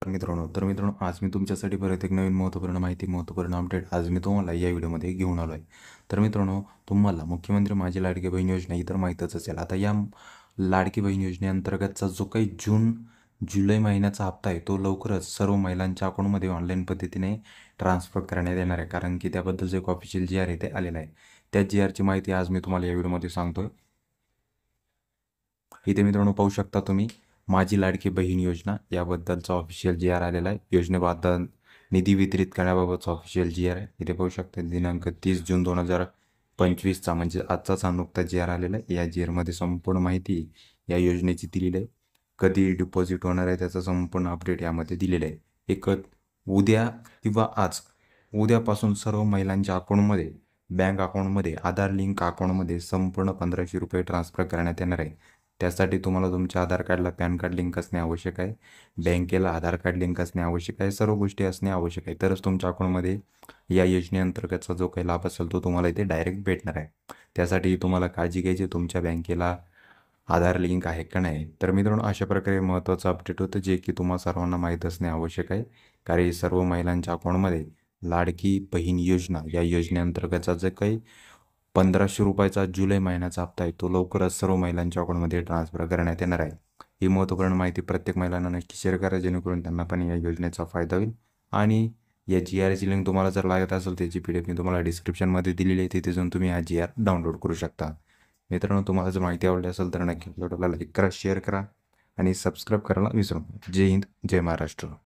तर मित्रांनो आज मी तुमच्यासाठी परत एक नवीन महत्त्वपूर्ण अपडेट आज मी तुम्हाला या व्हिडिओमध्ये घेऊन आलो आहे. तर मित्रांनो, तुम्हाला मुख्यमंत्री माझी लाडकी बहीण योजना ही तर माहीतच असेल. आता या लाडकी बहीण योजनेअंतर्गतचा जो काही जुलै महिन्याचा हप्ता आहे तो लवकरच सर्व महिलांच्या अकाउंटमध्ये ऑनलाईन पद्धतीने ट्रान्सफर करण्यात येणार आहे. कारण की त्याबद्दलचं एक ऑफिशियल जी आर आहे ते आलेलं आहे. त्या जी आरची माहिती आज मी तुम्हाला या व्हिडिओमध्ये सांगतोय. इथे मित्रांनो पाहू शकता तुम्ही माझी लाडकी बहीण योजना याबद्दलचा ऑफिशियल जी आर आलेला आहे. योजनेबद्दल निधी वितरित करण्याबाबतचा ऑफिशियल जी आर आहे. इथे पाहू शकता दिनांक 30 जून 2025चा म्हणजे आजचाच हा नुकता जी आर आलेला आहे. या जी आरमध्ये संपूर्ण माहिती या योजनेची दिलेली आहे. कधी डिपॉझिट होणार आहे त्याचा संपूर्ण अपडेट यामध्ये दिलेलं आहे. उद्या किंवा आज उद्यापासून सर्व महिलांच्या अकाउंटमध्ये बँक अकाउंटमध्ये आधार लिंक अकाउंटमध्ये संपूर्ण 1500 रुपये ट्रान्सफर करण्यात येणार आहे. त्यासाठी तुम्हाला तुमच्या आधार कार्डला पॅन कार्ड लिंक असणे आवश्यक आहे. बँकेला आधार कार्ड लिंक असणे आवश्यक आहे. सर्व गोष्टी असणे आवश्यक आहे. तरच तुमच्या अकाउंटमध्ये या योजनेअंतर्गतचा जो काही लाभ असेल तो तुम्हाला इथे डायरेक्ट भेटणार आहे. त्यासाठी तुम्हाला काळजी घ्यायची तुमच्या बँकेला आधार लिंक आहे का नाही. तर मित्रांनो, अशा प्रकारे महत्त्वाचं अपडेट होतं जे की तुम्हा सर्वांना माहीत असणे आवश्यक आहे. कारण सर्व महिलांच्या अकाउंटमध्ये लाडकी बहीण योजना या योजनेअंतर्गतचा जे काही 1500 रुपयाचा जुलै महिन्याचा हप्ता आहे तो लवकरच सर्व महिलांच्या अकाउंटमध्ये ट्रान्सफर करण्यात येणार आहे. ही महत्त्वपूर्ण माहिती प्रत्येक महिलांना नक्की शेअर करा जेणेकरून त्यांना पण या योजनेचा फायदा होईल. आणि या जी आरची लिंक तुम्हाला जर लागत असेल त्याची PDF मी तुम्हाला डिस्क्रिप्शनमध्ये दिलेली आहे. तिथे जाऊन तुम्ही हा जी आर डाउनलोड करू शकता. मित्रांनो, तुम्हाला जर माहिती आवडली असेल तर नक्की व्हिडिओला लाईक करा, शेअर करा आणि सबस्क्राईब करायला विसरू नका. जय हिंद, जय महाराष्ट्र.